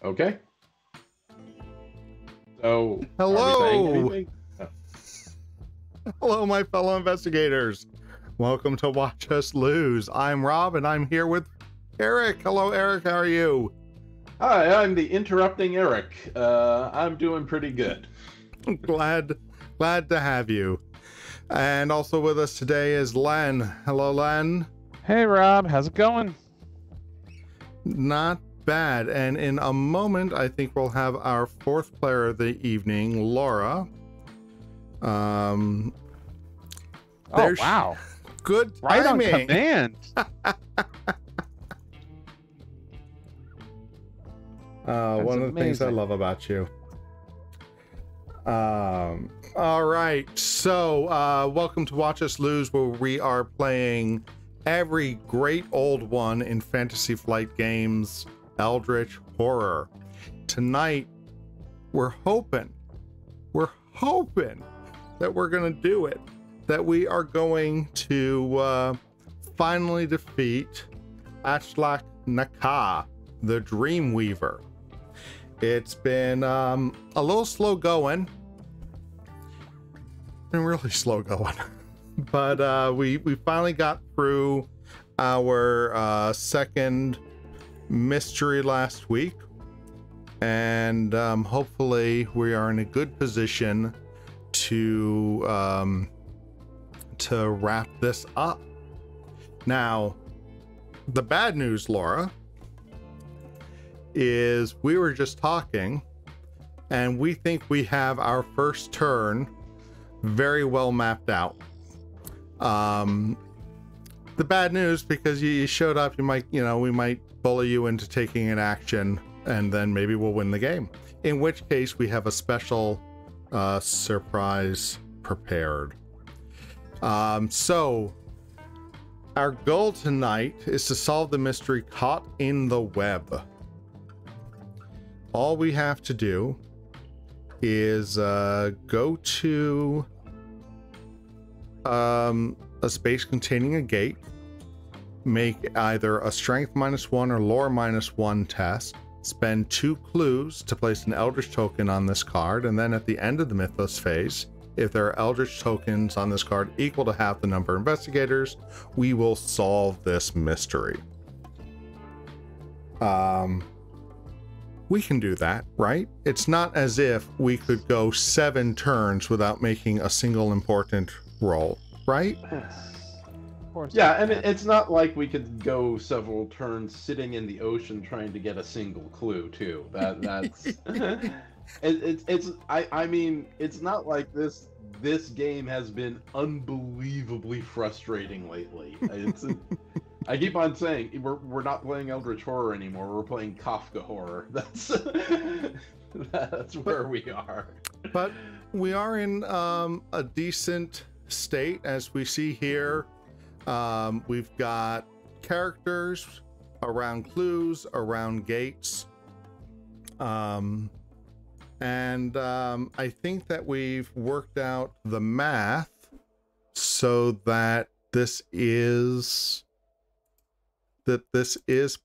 Okay. So, Hello. are we saying anything? Hello, my fellow investigators. Welcome to Watch Us Lose. I'm Rob, and I'm here with Eric. Hello, Eric. How are you? Hi, I'm the interrupting Eric. I'm doing pretty good. Glad to have you. And also with us today is Len. Hello, Len. Hey, Rob. How's it going? Not bad. And in a moment, I think we'll have our fourth player of the evening, Laura. Oh, wow. Good Right on timing. command. One of the things I amazing. love about you. All right, so welcome to Watch Us Lose, where we are playing every great old one in Fantasy Flight games, Eldritch Horror. Tonight, we're hoping that we're gonna do it, that we are going to finally defeat Atlach-Nacha, the Dreamweaver. It's been a little slow going. Been really slow going. But we finally got through our second mystery last week. And hopefully we are in a good position to wrap this up. Now, the bad news, Laura, is we were just talking and we think we have our first turn very well mapped out. The bad news, because you showed up, we might bully you into taking an action and then maybe we'll win the game, in which case we have a special surprise prepared. So our goal tonight is to solve the mystery Caught in the Web. All we have to do is go to a space containing a gate, make either a strength -1 or lore -1 test, spend 2 clues to place an Eldritch token on this card, and then at the end of the Mythos phase, if there are Eldritch tokens on this card equal to half the number of investigators, we will solve this mystery. We can do that, right? It's not as if we could go 7 turns without making a single important roll, right? Of course. Yeah, and it's not like we could go several turns sitting in the ocean trying to get a single clue too. That's I mean, it's not like this game has been unbelievably frustrating lately. I keep on saying we're not playing Eldritch Horror anymore. We're playing Kafka Horror. That's where we are. But we are in a decent state, as we see here. We've got characters around clues, around gates. And I think that we've worked out the math so that this is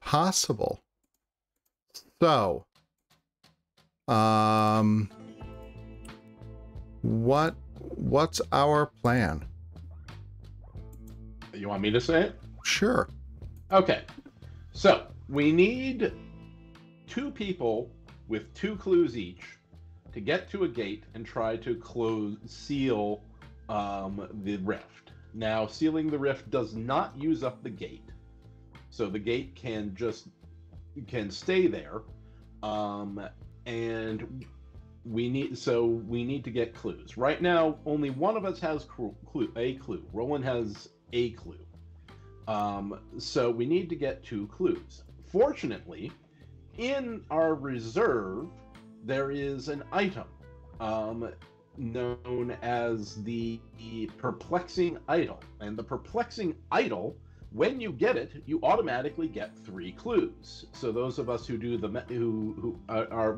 possible. So, what's our plan? You want me to say it? Sure. Okay. So, we need 2 people with 2 clues each to get to a gate and try to seal the rift. Now, sealing the rift does not use up the gate. So the gate can stay there. And we need to get clues. Right now, only one of us has a clue. Roland has a clue. So we need to get 2 clues. Fortunately, in our reserve, there is an item known as the Perplexing Idol. And the Perplexing Idol, when you get it, you automatically get 3 clues. So those of us who do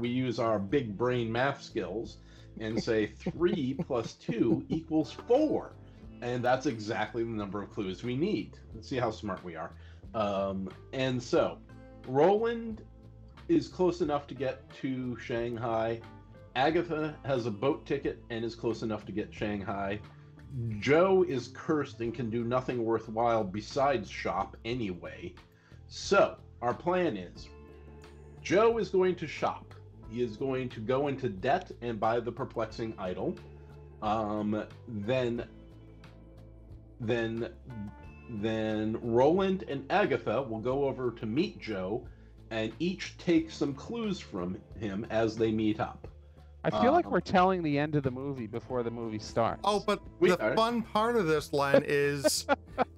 we use our big brain math skills and say 3 plus 2 equals 4. And that's exactly the number of clues we need. Let's see how smart we are. And so, Roland is close enough to get to Shanghai. Agatha has a boat ticket and is close enough to get Shanghai. Joe is cursed and can do nothing worthwhile besides shop anyway. So, our plan is, Joe is going to shop. He is going to go into debt and buy the perplexing idol. Then Roland and Agatha will go over to meet Joe and each take some clues from him as they meet up. I feel like we're telling the end of the movie before the movie starts. Oh, but the fun part of this, Len, is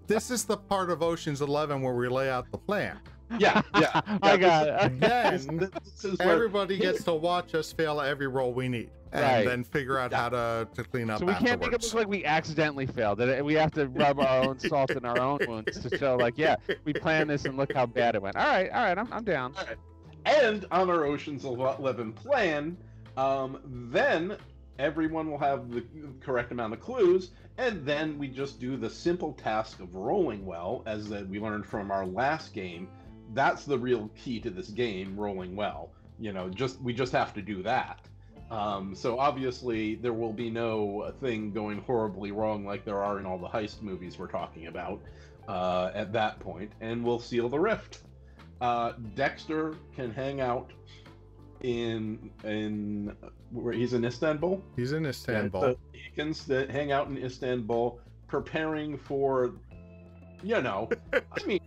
this is the part of Ocean's 11 where we lay out the plan. Yeah. I got it. Then everybody gets to watch us fail at every roll we need, and then figure out how to clean up. So we can't make it look like we accidentally failed. We have to rub our own salt in our own wounds to show, like, yeah, we planned this and look how bad it went. All right, I'm down. All right. And on our Ocean's 11 plan, then everyone will have the correct amount of clues, and then we just do the simple task of rolling well, as we learned from our last game. That's the real key to this game, rolling well. You know, we just have to do that. So obviously there will be no thing going horribly wrong like there are in all the heist movies we're talking about at that point, and we'll seal the rift. Dexter can hang out in where he's in Istanbul. He's in Istanbul. So he can hang out in Istanbul, preparing for, I mean,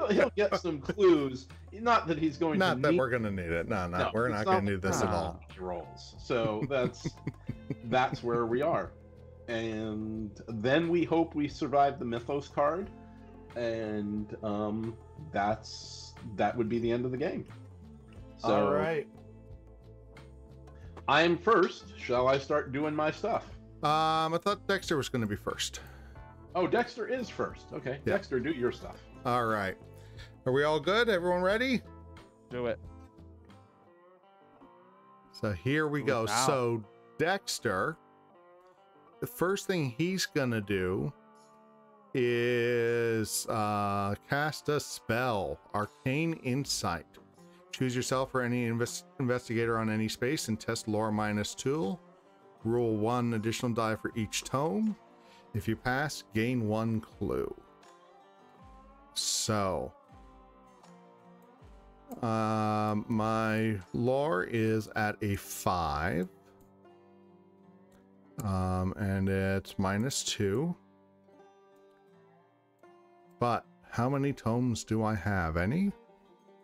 he'll get some clues. Not that he's going not to. Not that need... we're going to need it. No, we're not going to need this at all. Rolls. So that's where we are, and then we hope we survive the Mythos card, and that would be the end of the game. So, all right. I'm first. Shall I start doing my stuff? I thought Dexter was going to be first. Oh, Dexter is first. Okay, yeah. Dexter, do your stuff. All right. Are we all good? Everyone ready? Do it. So here we go. Wow. So Dexter, the first thing he's going to do is cast a spell, Arcane Insight. Choose yourself or any investigator on any space and test lore -2. Roll 1 additional die for each tome. If you pass, gain 1 clue. So, my lore is at a 5. And it's -2. But how many tomes do I have? Any?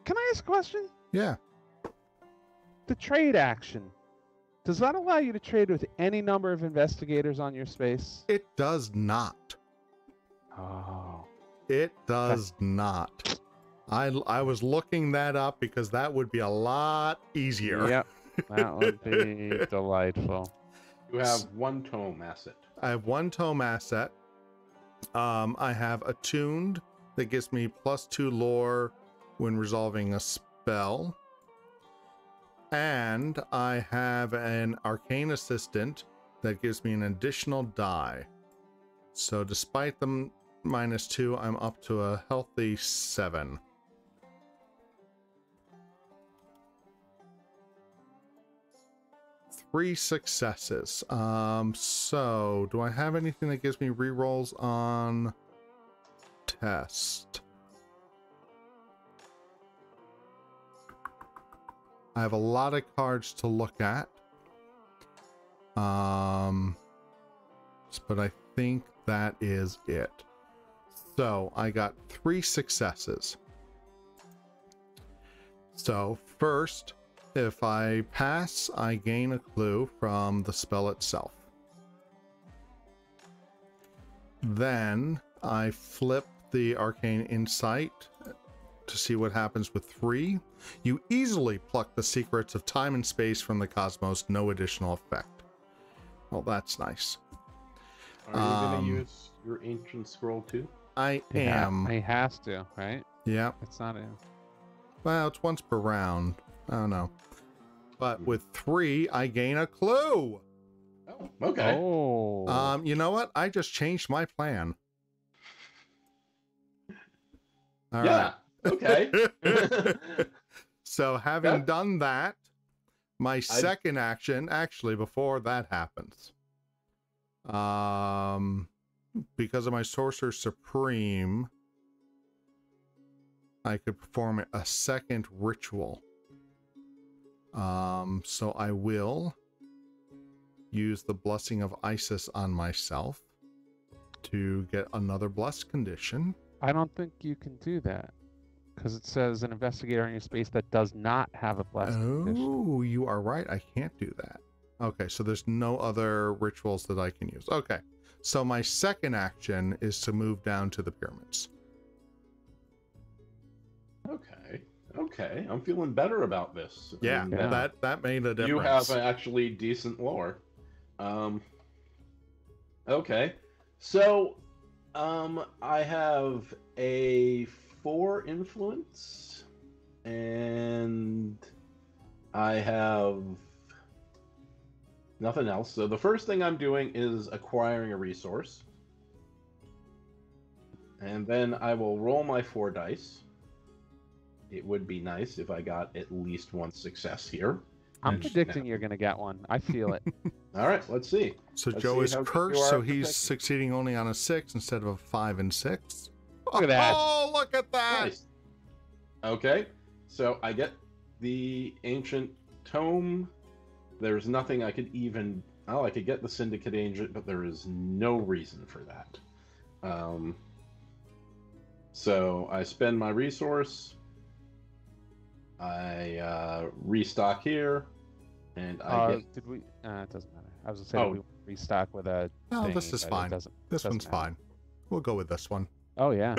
Can I ask a question? Yeah. The trade action. Does that allow you to trade with any number of investigators on your space? It does not. Oh. It does not. I was looking that up because that would be a lot easier. Yep. That would be delightful. You have 1 tome asset. I have 1 tome asset. I have Attuned that gives me +2 lore when resolving a spell. And I have an Arcane Assistant that gives me an additional die. So despite the -2, I'm up to a healthy 7. Three successes. So do I have anything that gives me rerolls on test? I have a lot of cards to look at. But I think that is it. So I got 3 successes. So first, if I pass, I gain a clue from the spell itself. Then I flip the Arcane Insight to see what happens with 3. You easily pluck the secrets of time and space from the cosmos, no additional effect. Well, that's nice. Are you going to use your ancient scroll too? I am. He has to, right? Yeah. It's not in. Well, it's once per round. I don't know. But with 3, I gain a clue. Oh, okay. Oh. You know what? I just changed my plan. All right. Okay. So having Okay. done that, my second action, actually, before that happens, because of my Sorcerer Supreme, I could perform a second ritual. So I will use the Blessing of Isis on myself to get another blessed condition. I don't think you can do that because it says an investigator in your space that does not have a blessed condition. Oh, you are right. I can't do that. Okay, so there's no other rituals that I can use. Okay, so my second action is to move down to the pyramids. Okay. I'm feeling better about this. Yeah, And, that made a difference. you have actually decent lore. Okay. So, I have a 4 influence, and I have nothing else. So the first thing I'm doing is acquiring a resource. And then I will roll my 4 dice. It would be nice if I got at least 1 success here. I'm predicting you're going to get one. I feel it. All right, let's see. So Let's Joe see is how good you cursed, are so at he's protecting. succeeding only on a 6 instead of a 5 and 6. Look at that. Oh, look at that! Nice. Okay, so I get the ancient tome. There's nothing I could even... Oh, I could get the Syndicate Agent, but there is no reason for that. So I spend my resource. I restock here, and I get... Did we? It doesn't matter. I was going to say we restock with a No, thing, this is but fine. It doesn't, This doesn't one's matter. fine. We'll go with this one. Oh, yeah.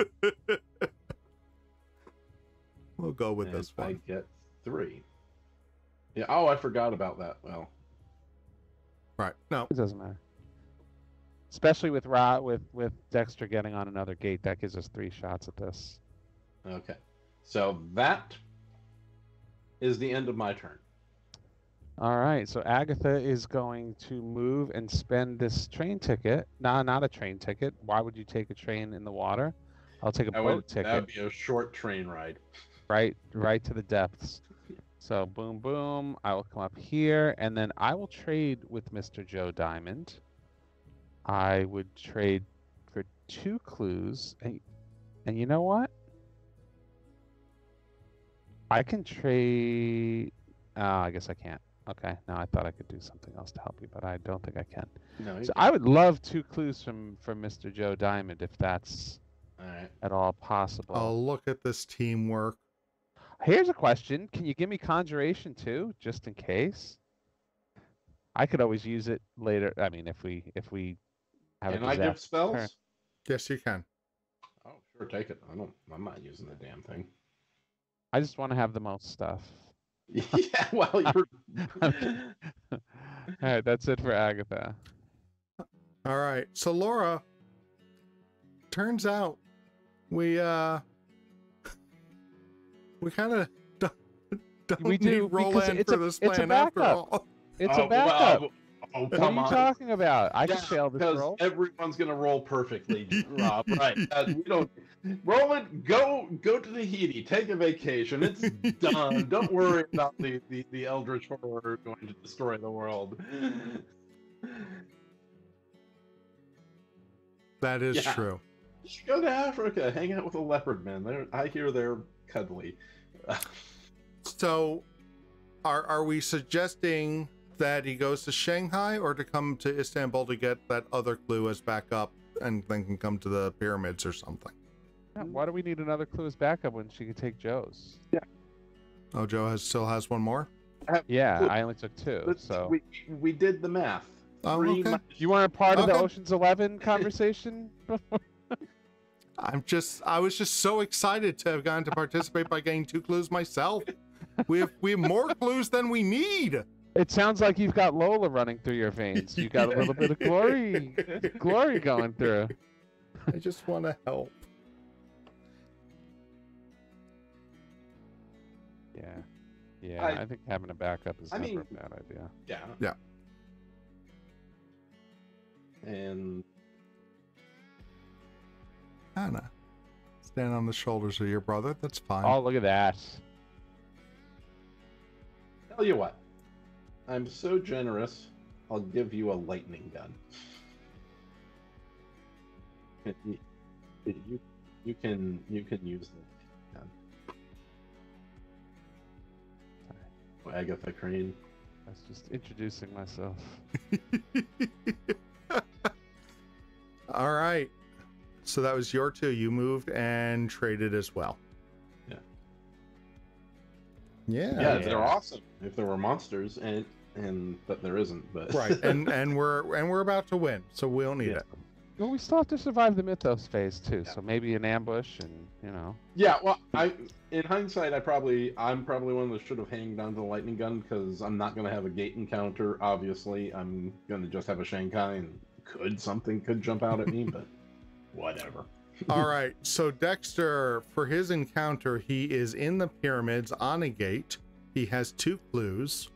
We'll go with and this I one. get 3. Yeah. Oh, I forgot about that. Well, Right. No. It doesn't matter. Especially with with Dexter getting on another gate, that gives us 3 shots at this. okay. So that is the end of my turn. All right, so Agatha is going to move and spend this train ticket. No, not a train ticket. Why would you take a train in the water? I'll take a boat That would ticket. be a short train ride. Right to the depths. So boom, boom. I will come up here, and then I will trade with Mr. Joe Diamond. I would trade for 2 clues, and you know what? I can trade. Oh, I guess I can't. Okay, no, I thought I could do something else to help you, but I don't think I can. No, you So can't. I would love 2 clues from Mr. Joe Diamond if that's All right. Oh, at all possible. look at this teamwork. Here's a question: can you give me conjuration too, just in case? I could always use it later. I mean, if we have Can a I give disaster spells? turn. Yes, you can. Oh, sure, take it. I'm not using the damn thing. I just want to have the most stuff. Yeah, well, you're. All right, that's it for Agatha. All right. So Laura, turns out we kind of don't We do, need roll because in it's for a- this it's a plan after backup. all. It's a backup. Oh, What are come you on. talking about? I can Yeah, fail this because roll. everyone's gonna roll perfectly, Rob. Right? We don't roll it. Go to Tahiti. Take a vacation. It's done. Don't worry about the Eldritch Horror going to destroy the world. That is Yeah. true. You should go to Africa. Hang out with the leopard men. I hear they're cuddly. So, are we suggesting that he goes to Shanghai or to come to Istanbul to get that other clue as backup and then can come to the pyramids or something? Yeah, why do we need another clue as backup when she could take Joe's? Oh, Joe still has one more? Yeah, I only took 2. But So we did the math. Oh, 3 okay. minus- you weren't part of the Okay. Ocean's 11 conversation before? I was just so excited to have gotten to participate by getting 2 clues myself. We have more clues than we need. It sounds like you've got Lola running through your veins. You got a little bit of glory going through. I just want to help. Yeah, I think having a backup is never a bad idea. Yeah. Yeah. And Anna, stand on the shoulders of your brother. That's fine. Oh, look at that. tell you what. I'm so generous. I'll give you a lightning gun. You can use the gun. Agatha Crane. I was just introducing myself. All right. So that was your 2. You moved and traded as well. Yeah. Yeah. They're awesome. If there were monsters, but there isn't. But Right. And we're about to win, so we don't need it. Well, we still have to survive the mythos phase too, so maybe an ambush and Yeah, well, in hindsight, I'm probably one that should have hanged on to the lightning gun because I'm not going to have a gate encounter. Obviously, I'm going to just have a Shanghai, and something could jump out at me, but whatever. All right, so Dexter, for his encounter, he is in the pyramids on a gate. He has 2 clues,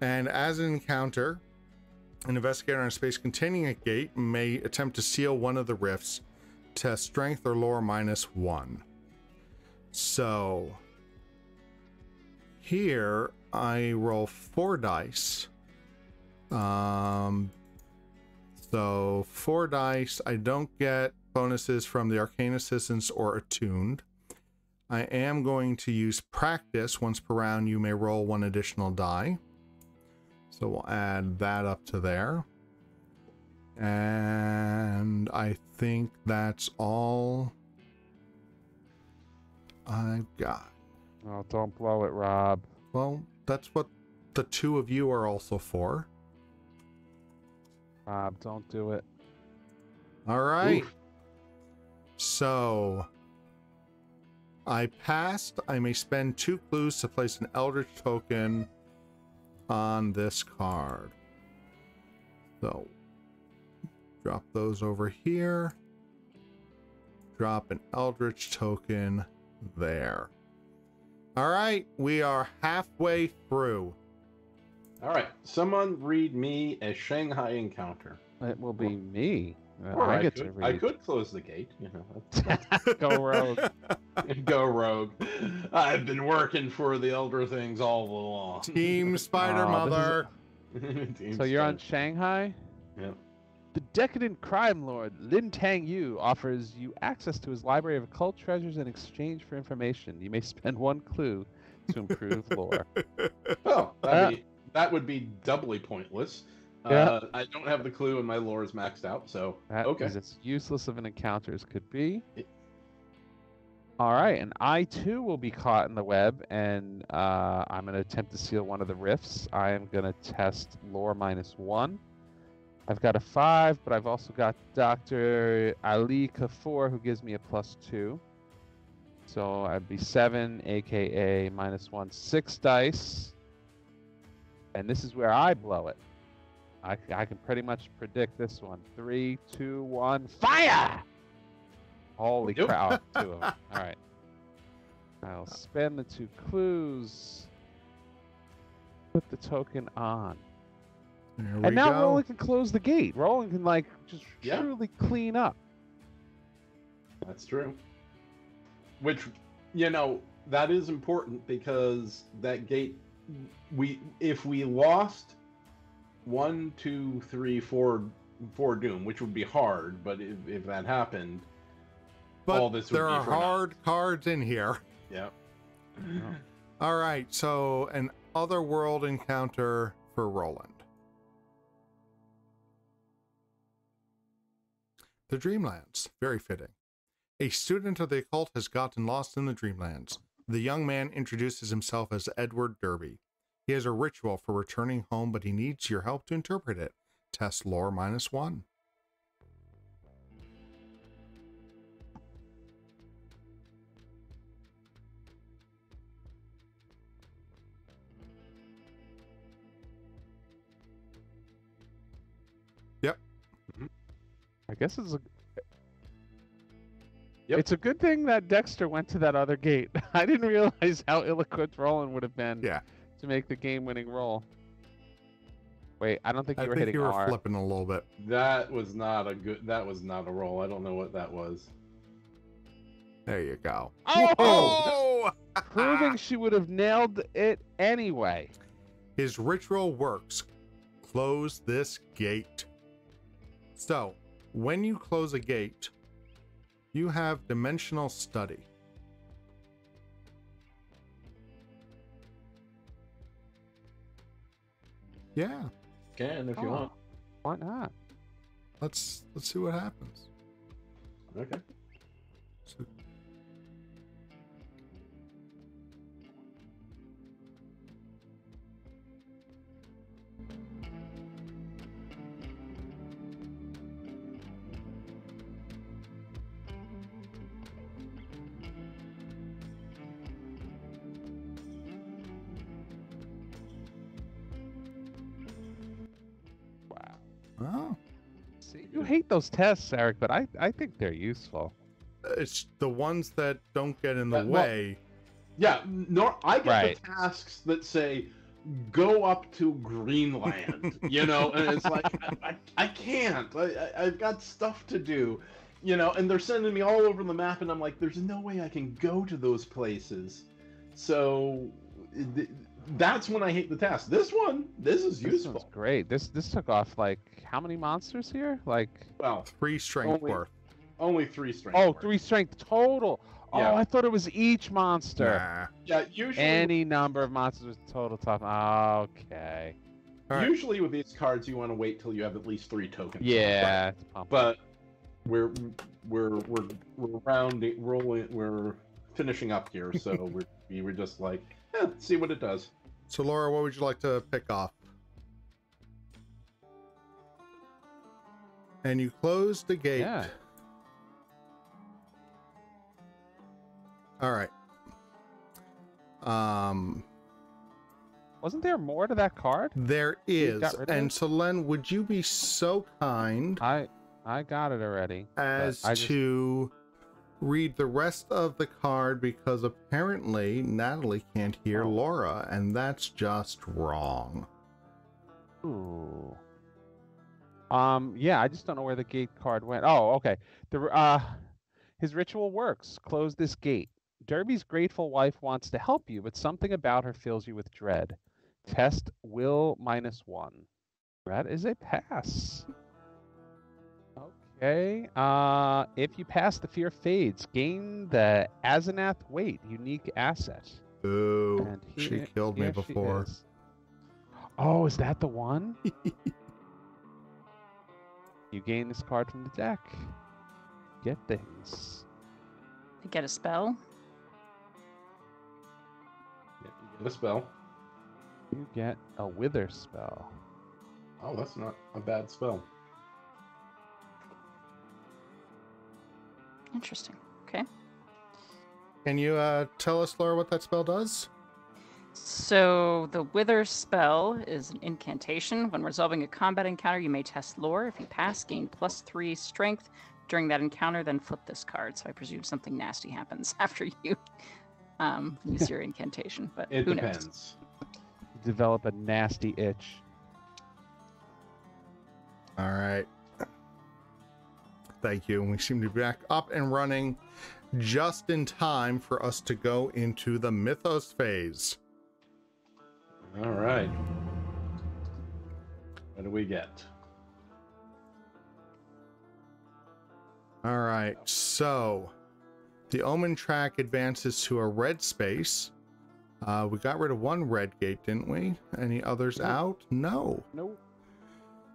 and as an encounter, an investigator in a space containing a gate may attempt to seal one of the rifts. Test strength or lore -1. So here I roll 4 dice. So 4 dice. I don't get bonuses from the Arcane Assistance or Attuned. I am going to use practice. Once per round, you may roll 1 additional die. So we'll add that up to there. And I think that's all I've got. Oh, don't blow it, Rob. Well, that's what the 2 of you are also for. Rob, don't do it. All right. Oof. So I passed. I may spend 2 clues to place an Eldritch token on this card. So drop those over here. Drop an Eldritch token there. All right, we are halfway through. All right, someone read me a Shanghai encounter. It will be me. Or I get to read. I could close the gate, Go rogue. Go rogue. I've been working for the Elder Things all along. Team Spider Mother. So you're on Shanghai? Yeah. The decadent crime lord Lin Tang Yu offers you access to his library of occult treasures in exchange for information. You may spend 1 clue to improve lore. Oh, that would be doubly pointless. Yeah. I don't have the clue and my lore is maxed out, so That okay. is as useless of an encounter as could be. All right, and I too will be caught in the web, and I'm going to attempt to seal one of the rifts. I am going to test lore -1. I've got a 5, but I've also got Dr. Ali Kafour, who gives me a +2. So I'd be 7, aka -1, 6 dice. And this is where I blow it. I can pretty much predict this one. 3, 2, 1, fire! Holy Nope. crap. Oh, 2 of them. All right. I'll spend the 2 clues. Put the token on. There And we now go. Roland can close the gate. Roland can, like, just Yeah. truly clean up. That's true. Which, that is important because that gate, if we lost 1, 2, 3, 4 Doom, which would be hard, but if that happened, all But this would there be are for naught. hard cards in here. Yeah. All right, so an otherworld encounter for Roland. The Dreamlands, very fitting. A student of the occult has gotten lost in the Dreamlands. The young man introduces himself as Edward Derby. He has a ritual for returning home, but he needs your help to interpret it. Test lore -1. Yep. I guess it's Yep. It's a good thing that Dexter went to that other gate. I didn't realize how ill-equipped Roland would have been to make the game-winning roll. Wait, I don't think you were hitting you were R. flipping a little bit. That was not a roll. I don't know what that was. There you go. Oh! Proving she would have nailed it anyway. His ritual works. Close this gate. So, when you close a gate, you have dimensional study. Yeah. Can if you want. Why not? Let's see what happens. Okay. So, oh. See, you hate those tests, Eric, but I think they're useful. It's the ones that don't get in the Well, way. Yeah, no, I get Right. the tasks that say go up to Greenland, you know, and it's like I can't. I've got stuff to do, you know, and they're sending me all over the map, and I'm like, there's no way I can go to those places. So that's when I hate the task. This is This useful. one's great. This took off like how many monsters here? Like Well, 3 strength only- worth. only 3 strength. oh, worth. 3 strength total. Yeah. Oh, I thought it was each monster. Nah. Yeah, usually. Any number of monsters with total top. Okay. All right. Usually with these cards, you want to wait till you have at least 3 tokens. Yeah. It's pumping. But we're rolling, we're finishing up here, so we were just like, see what it does. So, Laura, what would you like to pick off? And you close the gate. Yeah. All right. Wasn't there more to that card? There You is. got rid of And it? so, Len, would you be so kind I got it already. as I just- to read the rest of the card, because apparently Natalie can't hear Oh. Laura, and that's just wrong. Ooh. Yeah, I just don't know where the gate card went. Oh, okay. His ritual works. Close this gate. Derby's grateful wife wants to help you, but something about her fills you with dread. Test will -1. That is a pass. Okay. If you pass, the fear fades. Gain the Azanath weight, unique asset. Ooh, And she here- killed me here she before. is. Oh, is that the one? You gain this card from the deck. Get things. To get a spell. Yeah, you get a spell. You get a wither spell. Oh, that's not a bad spell. Interesting. Okay. Can you tell us, Laura, what that spell does? So the Wither spell is an incantation. When resolving a combat encounter, you may test lore. If you pass, gain +3 strength during that encounter, then flip this card. So I presume something nasty happens after you use your incantation, but It who depends. knows? Develop a nasty itch. All right. Thank you. We seem to be back up and running just in time for us to go into the Mythos phase. All right. What do we get? All right. So the Omen track advances to a red space. We got rid of 1 red gate, didn't we? Any others out? No. Nope.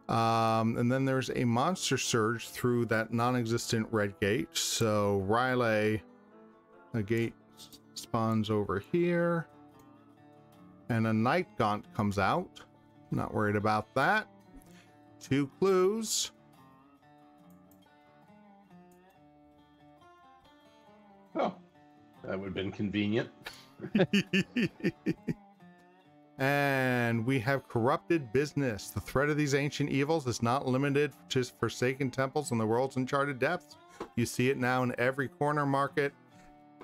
And then there's a monster surge through that non-existent red gate. So Riley, a gate spawns over here. And a night gaunt comes out. Not worried about that. 2 clues. Oh, that would have been convenient. And we have corrupted business. The threat of these ancient evils is not limited to forsaken temples in the world's uncharted depths. You see it now in every corner market.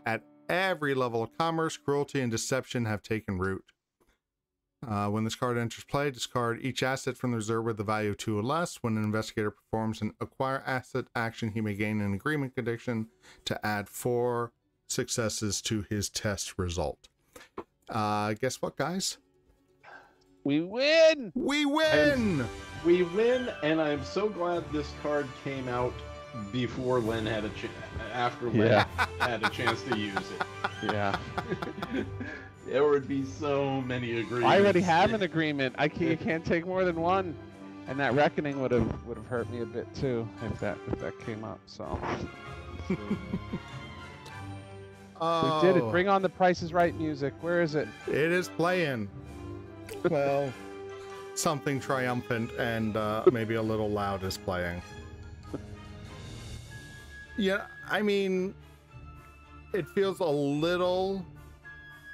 At every level of commerce, cruelty and deception have taken root. When this card enters play, discard each asset from the reserve with the value of 2 or less. When an investigator performs an acquire asset action, he may gain an agreement condition to add 4 successes to his test result. Guess what, guys? We win! We win! We win, and I'm so glad this card came out before Len had after Len had a chance to use it. Yeah. There would be so many agreements. I already have an agreement. You can't take more than one, and that reckoning would have hurt me a bit too if that came up. So Oh, we did it. Bring on the Price is Right music. Where is it? It is playing. Well, something triumphant and maybe a little loud is playing. Yeah, I mean, it feels a little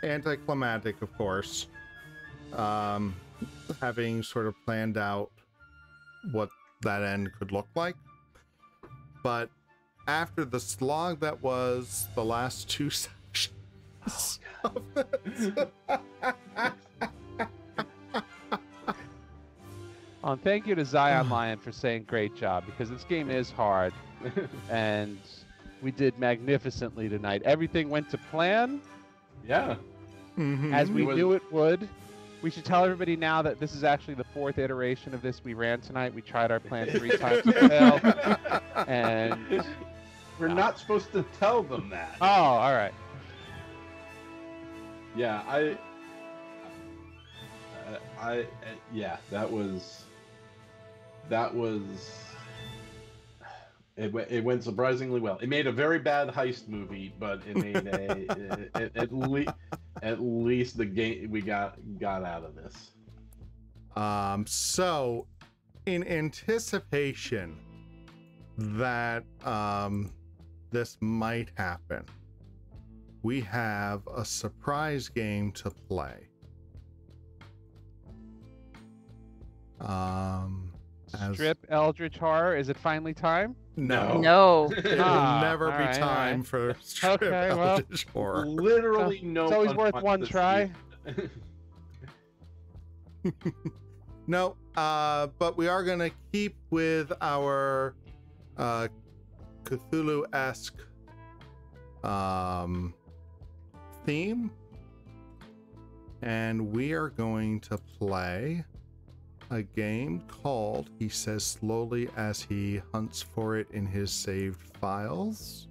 anticlimactic, of course, having sort of planned out what that end could look like. But after the slog that was the last 2 sessions of this, Thank you to Zion Lion for saying great job, because this game is hard, and we did magnificently tonight. Everything went to plan. Yeah. As we knew it would. We should tell everybody now that this is actually the 4th iteration of this we ran tonight. We tried our plan 3 times and failed. And we're not supposed to tell them that. Oh, all right. Yeah, yeah, that was it went surprisingly well. It made a very bad heist movie, but it made at least the game we got out of this. So in anticipation that this might happen, we have a surprise game to play. Strip Eldritch Horror. Is it finally time? No. It'll never be right, time for Strip Eldritch Horror. Literally no. It's always worth one try. No, but we are going to keep with our Cthulhu-esque theme. And we are going to play a game called, he says slowly as he hunts for it in his saved files,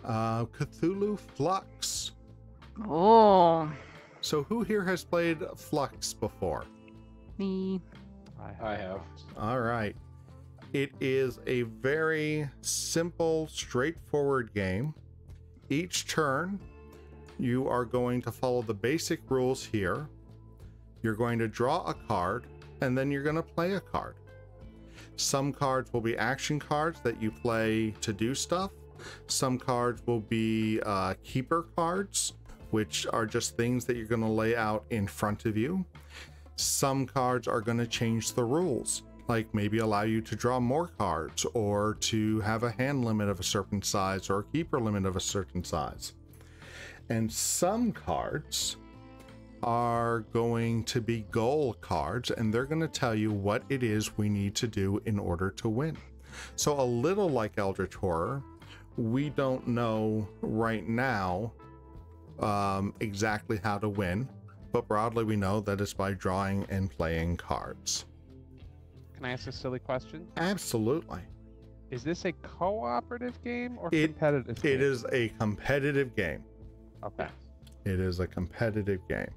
Cthulhu Fluxx. Oh. So who here has played Fluxx before? Me. I have. All right. It is a very simple, straightforward game. Each turn, you are going to follow the basic rules here. You're going to draw a card, and then you're going to play a card. Some cards will be action cards that you play to do stuff. Some cards will be keeper cards, which are just things that you're going to lay out in front of you. Some cards are going to change the rules, like maybe allow you to draw more cards, or to have a hand limit of a certain size, or a keeper limit of a certain size. And some cards are going to be goal cards, and they're going to tell you what it is we need to do in order to win. So a little like Eldritch Horror, we don't know right now exactly how to win, but broadly we know that it's by drawing and playing cards. Can I ask a silly question? Absolutely. Is this a cooperative game or competitive game? It is a competitive game. Okay. It is a competitive game.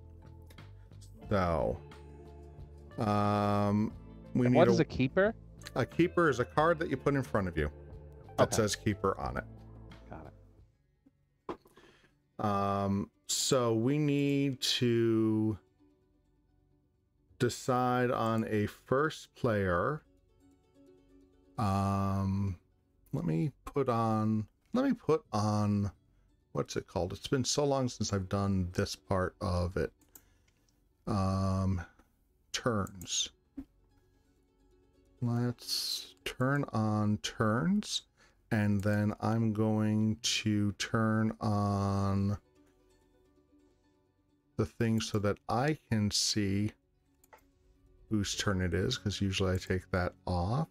So, we need what is a keeper? A keeper is a card that you put in front of you that says keeper on it. Got it. So we need to decide on a first player. Let me put on, what's it called? It's been so long since I've done this part of it. Turns. Let's turn on turns, and then I'm going to turn on the thing so that I can see whose turn it is, because usually I take that off.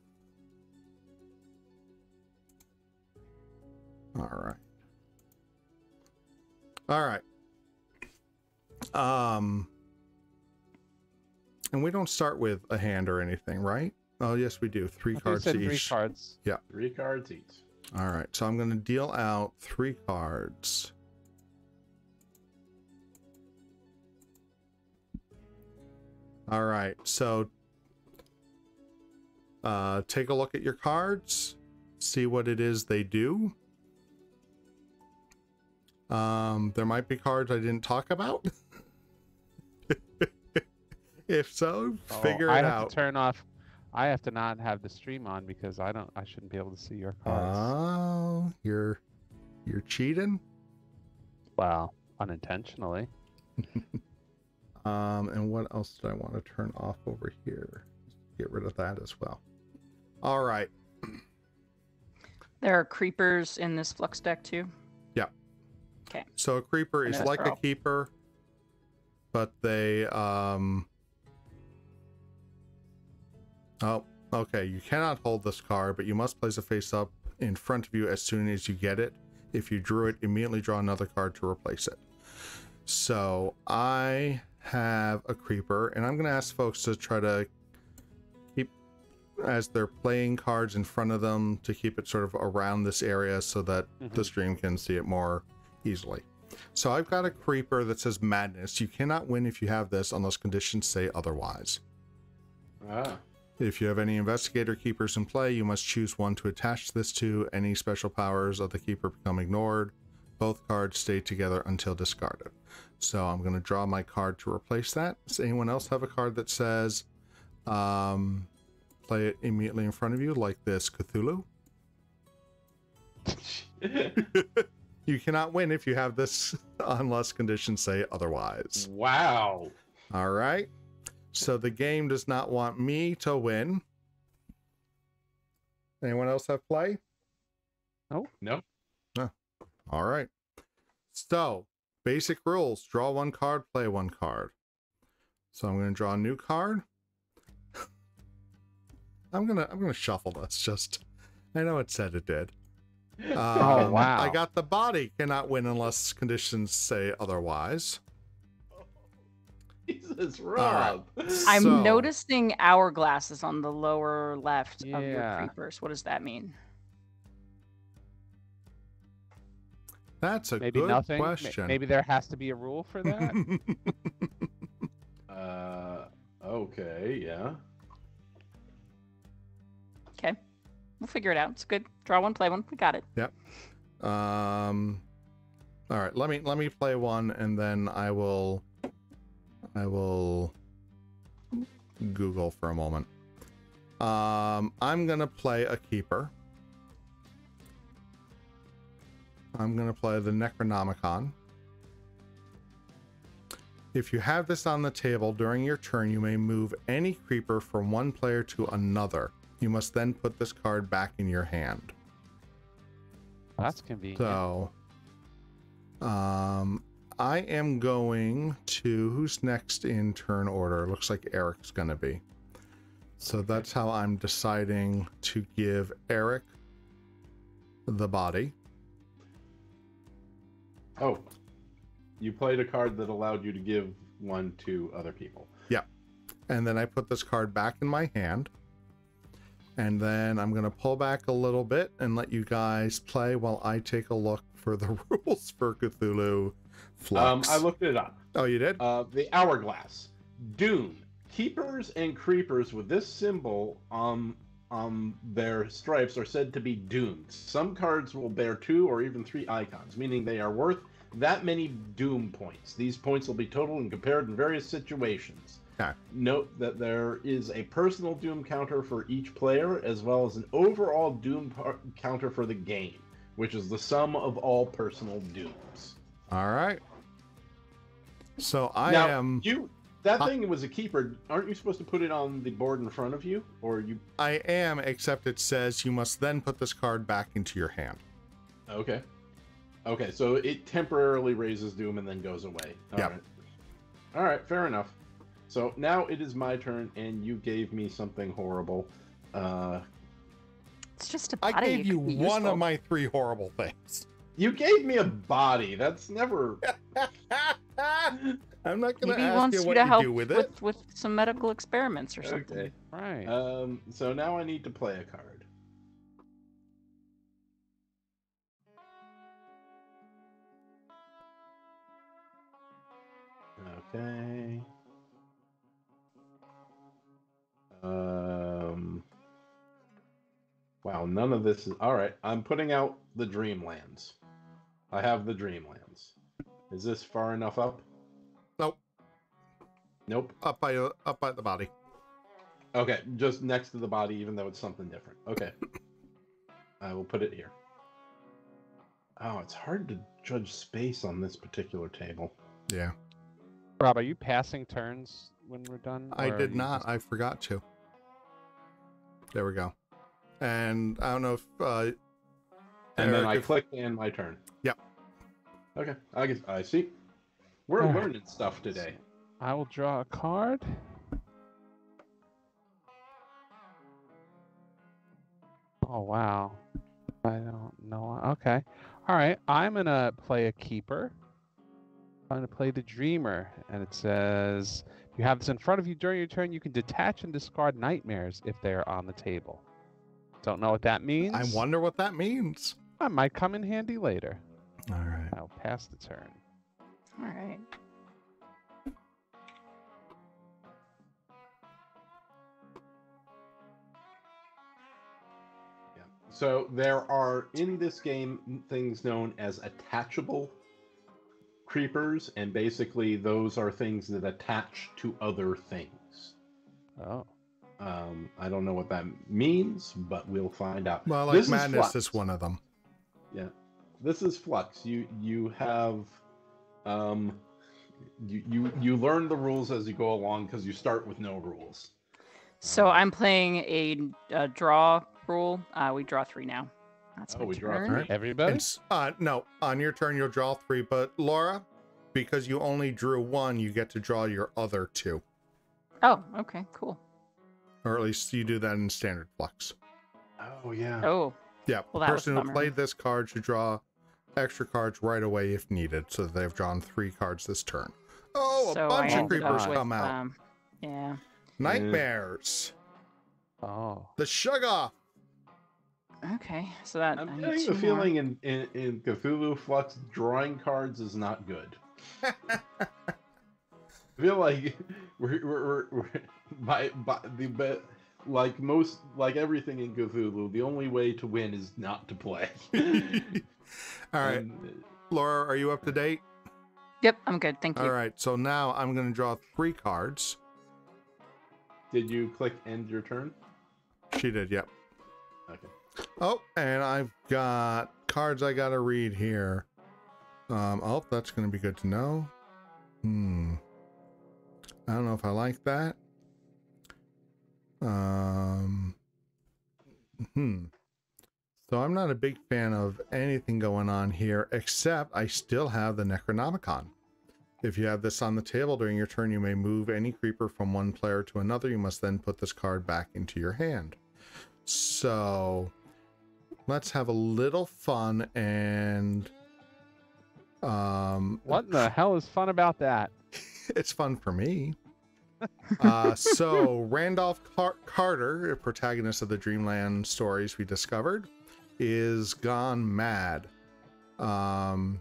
All right. All right. And we don't start with a hand or anything, right? Oh, yes, we do. Three cards each. 3 cards. Yeah. 3 cards each. All right. So I'm going to deal out 3 cards. All right. So take a look at your cards. See what it is they do. There might be cards I didn't talk about. If so, figure it out. I have to turn off. I have to not have the stream on because I shouldn't be able to see your cards. Oh, you're cheating? Well, unintentionally. And what else did I want to turn off over here? Get rid of that as well. All right. There are creepers in this Fluxx deck too. Yeah. Okay. So a creeper is like a keeper, but they Oh, okay. You cannot hold this card, but you must place a face up in front of you as soon as you get it. If you drew it, immediately draw another card to replace it. So I have a creeper, and I'm going to ask folks to try to keep, as they're playing cards in front of them, to keep it sort of around this area so that the stream can see it more easily. So I've got a creeper that says Madness. You cannot win if you have this unless conditions say otherwise. Ah. If you have any investigator keepers in play, you must choose one to attach this to. Any special powers of the keeper become ignored. Both cards stay together until discarded. So I'm going to draw my card to replace that. Does anyone else have a card that says play it immediately in front of you, like this Cthulhu? You cannot win if you have this unless conditions say otherwise. Wow. All right. So the game does not want me to win. Anyone else have play? Oh, no. Oh. All right. So basic rules: draw 1 card, play 1 card. So I'm going to draw a new card. I'm gonna shuffle this. Just, I know it said it did. Oh wow! I got the body cannot win unless conditions say otherwise. Jesus, Rob. Right. I'm noticing hourglasses on the lower left of your Yeah. creepers. What does that mean? That's a Maybe good nothing. question. Maybe there has to be a rule for that. Okay, yeah. Okay, we'll figure it out. It's good. Draw 1, play 1. We got it. Yep. All right. Let me play 1, and then I will Google for a moment. I'm gonna play a keeper. I'm gonna play the Necronomicon. If you have this on the table during your turn, you may move any creeper from one player to another. You must then put this card back in your hand. That's convenient. So, I am going to, who's next in turn order? Looks like Eric's going to be. So that's how I'm deciding to give Eric the body. Oh, you played a card that allowed you to give 1 to other people. Yeah. And then I put this card back in my hand. And then I'm going to pull back a little bit and let you guys play while I take a look for the rules for Cthulhu Fluxx. I looked it up. Oh, you did? The hourglass. Dune. Keepers and creepers with this symbol on their stripes are said to be doomed. Some cards will bear 2 or even 3 icons, meaning they are worth that many doom points. These points will be totaled and compared in various situations. Okay. Note that there is a personal doom counter for each player, as well as an overall doom counter for the game, which is the sum of all personal dooms. All right. So I now, am... that thing was a keeper. Aren't you supposed to put it on the board in front of you, or you? I am, except it says you must then put this card back into your hand. Okay. Okay, so it temporarily raises doom and then goes away. Yeah. All right, fair enough. So now it is my turn, and you gave me something horrible. It's just a body. I gave you It could be one useful. of my 3 horrible things. You gave me a body. That's never. I'm not going Maybe to he ask wants you you what to you help do with it. with some medical experiments or something. Okay. Right. So now I need to play a card. Okay. Wow, none of this is all right. I'm putting out the Dreamlands. I have the Dreamlands. Is this far enough up? Nope. Nope. Up by the body. Okay, just next to the body, even though it's something different. Okay. I will put it here. Oh, it's hard to judge space on this particular table. Yeah. Rob, are you passing turns when we're done? I or are did you not. just- I forgot to. There we go. And I don't know if And then Eric, I if- click to end my turn. Yep. Okay, I guess I see. We're Alright. learning stuff today. I will draw a card. Oh, wow. I don't know. Okay. All right. I'm going to play a keeper. I'm going to play the Dreamer. And it says, if you have this in front of you during your turn, you can detach and discard nightmares if they are on the table. Don't know what that means. I wonder what that means. That might come in handy later. All right. I'll pass the turn. All right. Yeah. So there are in this game things known as attachable creepers, and basically those are things that attach to other things. Oh. I don't know what that means, but we'll find out. Well, like This is madness Fluxx. is one of them. Yeah, this is Fluxx. You have you learn the rules as you go along because you start with no rules. So I'm playing a draw rule. We draw 3 now. That's Oh, my we draw turn. 3. Everybody? No, on your turn you'll draw 3, but Laura, because you only drew 1, you get to draw your other 2. Oh, okay, cool. Or at least you do that in standard Fluxx. Oh yeah. Oh, Yeah, Well, the that was person a who bummer. played this card should draw extra cards right away if needed, so that they've drawn 3 cards this turn. Oh, so a bunch I of ended creepers up with, come out. Yeah. Nightmares. Oh. The Sugar. Okay, so that I'm I need getting 2 the more. feeling in Cthulhu Fluxx drawing cards is not good. I feel like we're like everything in Cthulhu, the only way to win is not to play. All right, And, Laura, are you up to date? Yep, I'm good. Thank you. All right, so now I'm going to draw 3 cards. did you click end your turn? She did, yep. Okay. Oh, and I've got cards I got to read here. Oh, that's going to be good to know. I don't know if I like that. So I'm not a big fan of anything going on here, except I still have the Necronomicon. If you have this on the table during your turn, you may move any creeper from one player to another. You must then put this card back into your hand. So let's have a little fun and What in the hell is fun about that? it's fun for me. So Randolph Carter, a protagonist of the Dreamland stories we discovered, is gone mad. You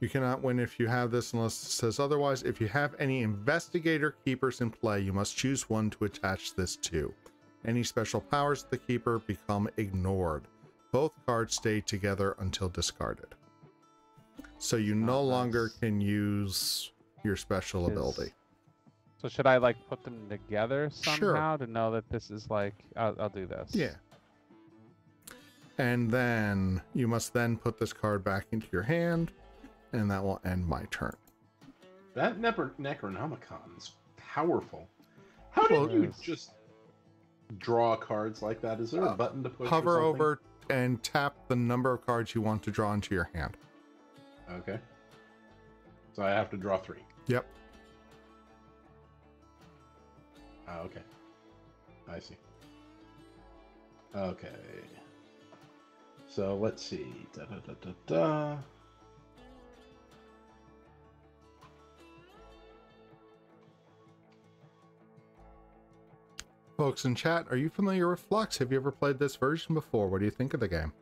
cannot win if you have this unless it says otherwise. If you have any investigator keepers in play, you must choose one to attach this to. Any special powers of the keeper become ignored. Both cards stay together until discarded. So you no longer can use your special ability. So should I like put them together Sure. somehow to know that this is like I'll do this? Yeah. And then you must then put this card back into your hand, and that will end my turn. That Necronomicon is powerful. How did you just draw cards like that? Is there a button to push? Hover over and tap the number of cards you want to draw into your hand. Okay. So I have to draw 3. Yep. Okay. I see. Okay. So let's see. Da, da, da, da, da. Folks in chat, are you familiar with Fluxx? Have you ever played this version before? What do you think of the game?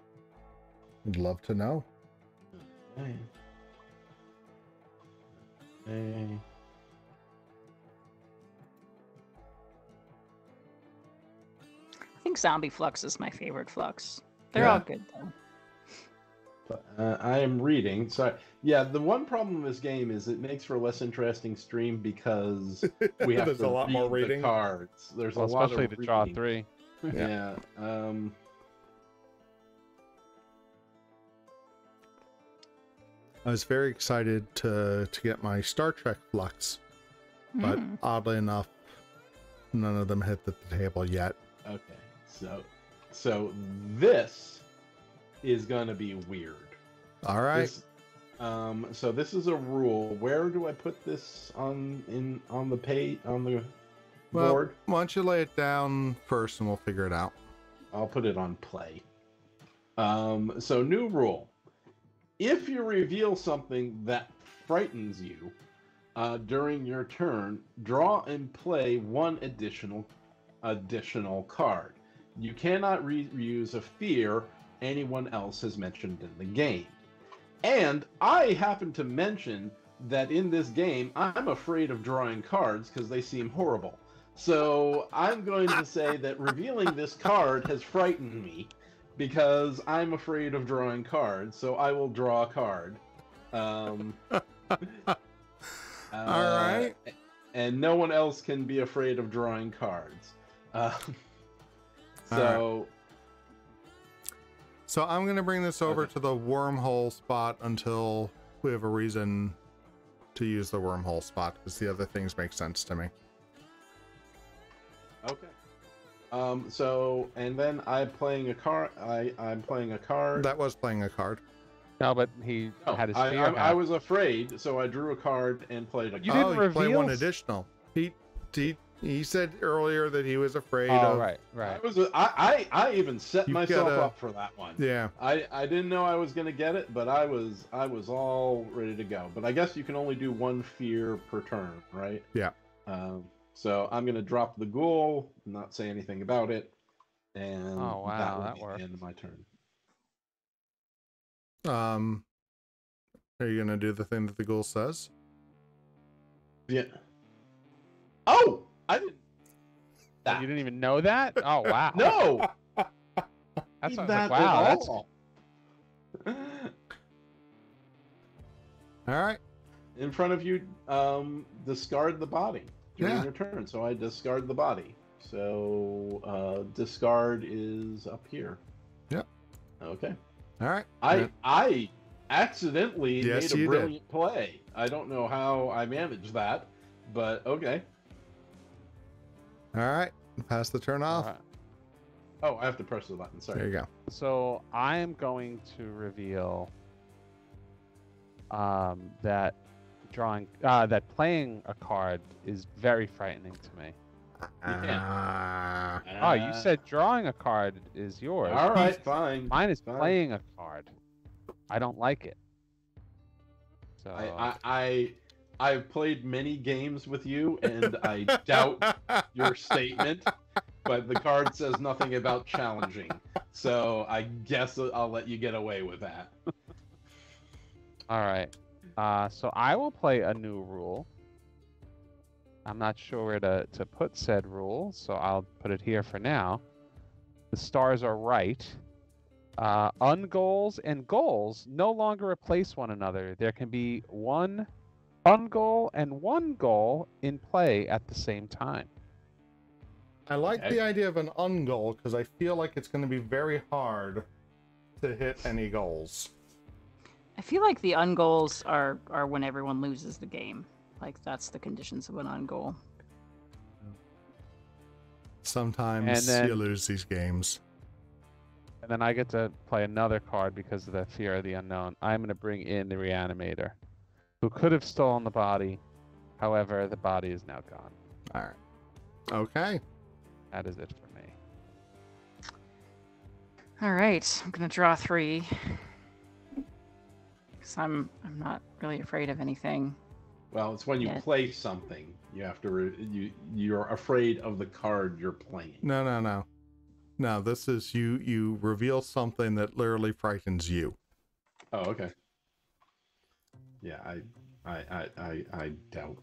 I'd love to know. Hey. Hey. I think Zombie Fluxx is my favorite Fluxx. They're all good though. But I am reading. Sorry. Yeah, the one problem with this game is it makes for a less interesting stream because we have to a lot read more reading. the cards. There's a lot of especially to draw reading. 3. Yeah. I was very excited to get my Star Trek Fluxx, but oddly enough, none of them hit the table yet. Okay, so this is gonna be weird. All right. So this is a rule. Where do I put this on the board? Why don't you lay it down first, and we'll figure it out. I'll put it on play. So new rule. If you reveal something that frightens you during your turn, draw and play one additional card. You cannot reuse a fear anyone else has mentioned in the game. And I happen to mention that in this game, I'm afraid of drawing cards because they seem horrible. So I'm going to say that revealing this card has frightened me because I'm afraid of drawing cards. So I will draw a card. All right. And no one else can be afraid of drawing cards. So I'm going to bring this over to the wormhole spot until we have a reason to use the wormhole spot, because the other things make sense to me. Okay. And then I'm playing a card. I'm playing a card. That was playing a card. No, but he had his fear. I was afraid, so I drew a card and played a card. You didn't reveal. Play one additional. He said earlier that he was afraid of. Oh, right. I even set myself up for that one. Yeah. I didn't know I was gonna get it, but I was all ready to go. But I guess you can only do one fear per turn, right? Yeah. So I'm gonna drop the ghoul, not say anything about it, and that will be the end of my turn. Are you gonna do the thing that the ghoul says? Yeah. Oh, I didn't. You didn't even know that? Oh wow. No. That's what that I was like, wow. that's all right. In front of you, discard the body during your turn. So I discard the body. So discard is up here. Yep. Okay. All right. I accidentally made a brilliant did. play. I don't know how I managed that, but okay. All right. Pass the turn off. Right. Oh, I have to press the button. Sorry. There you go. So I am going to reveal that playing a card is very frightening to me. Oh, you said drawing a card is yours. All right, fine. Mine is fine. playing a card. I don't like it. So I've played many games with you, and I doubt your statement, but the card says nothing about challenging. So I guess I'll let you get away with that. All right. So I will play a new rule. I'm not sure where to put said rule, so I'll put it here for now. The stars are right. Ungoals and goals no longer replace one another. There can be one ungoal and one goal in play at the same time. I like the idea of an ungoal because I feel like it's going to be very hard to hit any goals. I feel like the ungoals are when everyone loses the game. Like, that's the conditions of an on-goal. Sometimes you lose these games. And then I get to play another card because of the fear of the unknown. I'm going to bring in the Reanimator, who could have stolen the body. However, the body is now gone. All right. Okay. That is it for me. All right, I'm gonna draw 3. Because I'm not really afraid of anything. Well, it's when you play something, you have to you're afraid of the card you're playing. No. No, this is you reveal something that literally frightens you. Oh, okay. Yeah, I doubt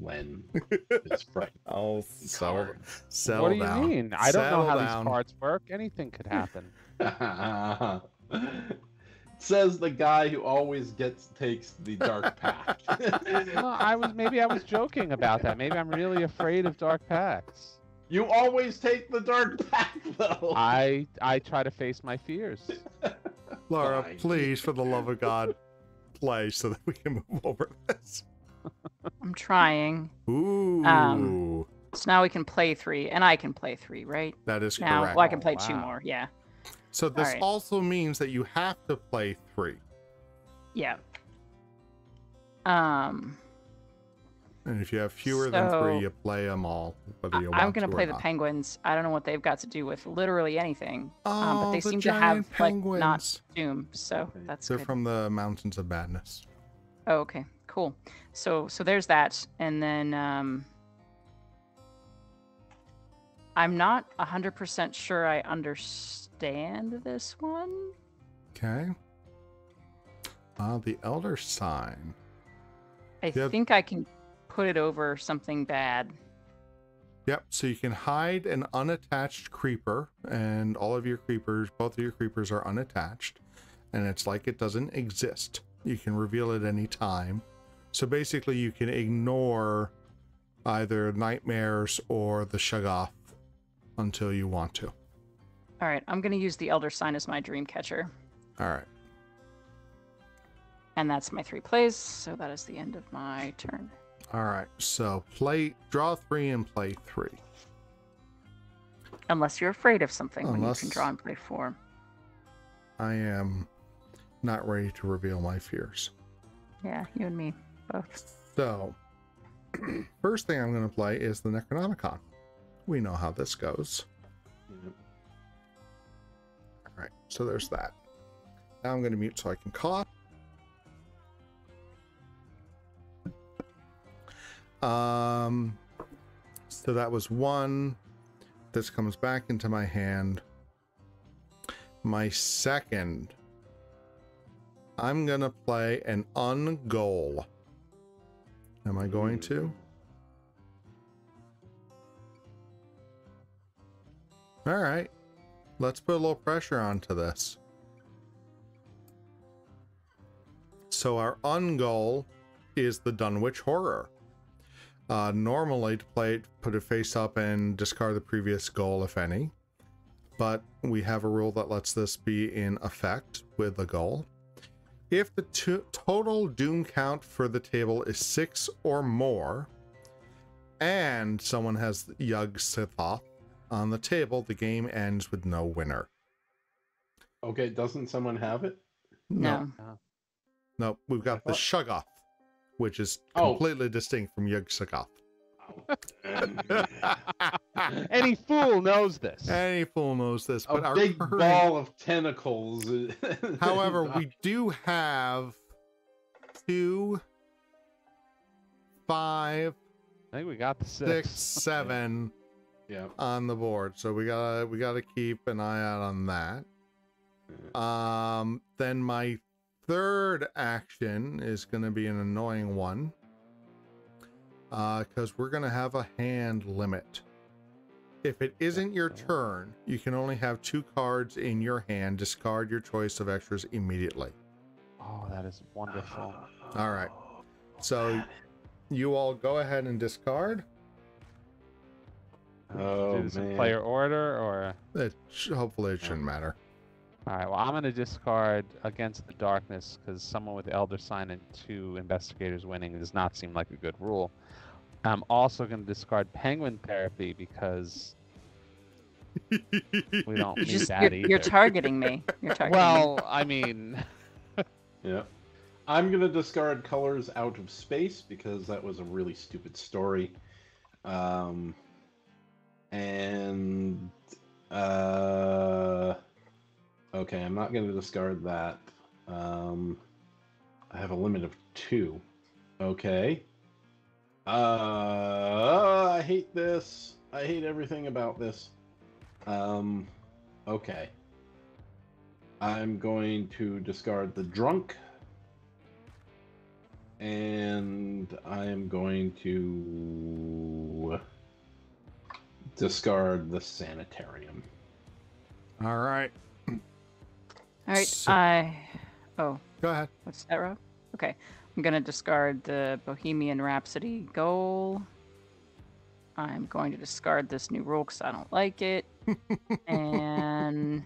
Len is frightened. Oh, settle What do you down. mean? I don't know how Settle these cards work. Anything could happen. Says the guy who always takes the dark pact. Well, I was joking about that. Maybe I'm really afraid of dark pacts. You always take the dark pact, though. I try to face my fears. Laura, Fine. please, for the love of God, play so that we can move over this. I'm trying. Ooh. So now we can play 3, and I can play 3, right? That is Now, correct. well, I can play Oh, 2 wow. more, yeah. So this All right. also means that you have to play 3. Yeah. And if you have fewer than 3, you play them all, whether you want I'm going to to play or the not. penguins. I don't know what they've got to do with literally anything. Oh, but they the seem to have, giant like, not penguins. doom, so that's They're good. from the Mountains of Madness. Oh, okay, cool. So there's that, and then I'm not 100% sure I understand this one. Okay. The Elder Sign. I Yep. think I can put it over something bad. Yep, so you can hide an unattached creeper, and all of your creepers, both of your creepers are unattached, and it's like it doesn't exist. You can reveal it any time. So basically you can ignore either nightmares or the Shoggoth until you want to. All right, I'm going to use the Elder Sign as my dream catcher. All right. And that's my 3 plays, so that is the end of my turn. All right, so draw 3 and play 3. Unless you're afraid of something, when you Unless- can draw and play 4. I am not ready to reveal my fears. Yeah, you and me, both. So, first thing I'm going to play is the Necronomicon. We know how this goes. Yep. All right, so there's that. Now I'm going to mute so I can cough. So that was 1. This comes back into my hand. My second, I'm gonna play an ungoal. Am I going to? All right, let's put a little pressure onto this. So our ungoal is the Dunwich Horror. Normally to play it, put it face up and discard the previous goal, if any. But we have a rule that lets this be in effect with the goal. If the total doom count for the table is 6 or more, and someone has Yog-Sothoth on the table, the game ends with no winner. Okay, doesn't someone have it? No. No, we've got the Shoggoth, which is Oh. completely distinct from Yog-Sothoth. Any fool knows this. Any fool knows this, but A our big current... ball of tentacles. However, we do have 2, 5, I think we got the 6, 7 Yeah. on the board, so we gotta keep an eye out on that. Then my third action is gonna be an annoying one, because we're gonna have a hand limit. If it isn't your turn, you can only have 2 cards in your hand. Discard your choice of extras immediately. Oh, that is wonderful. All right. So you all go ahead and discard. Oh, Do this in man. player order or? Hopefully it shouldn't matter. All right. Well, I'm going to discard Against the Darkness because someone with Elder Sign and 2 investigators winning does not seem like a good rule. I'm also going to discard Penguin Therapy because we don't need that either. You're targeting me. You're targeting me. Well, I mean, Yeah. I'm going to discard Colors Out of Space because that was a really stupid story. Okay, I'm not going to discard that. I have a limit of 2. Okay. I hate this. I hate everything about this. Okay. I'm going to discard the Drunk. And I am going to discard the Sanitarium. All right. All right. So- Oh, Go ahead. what's that, Rob? Okay. I'm going to discard the Bohemian Rhapsody goal. I'm going to discard this new rule because I don't like it. And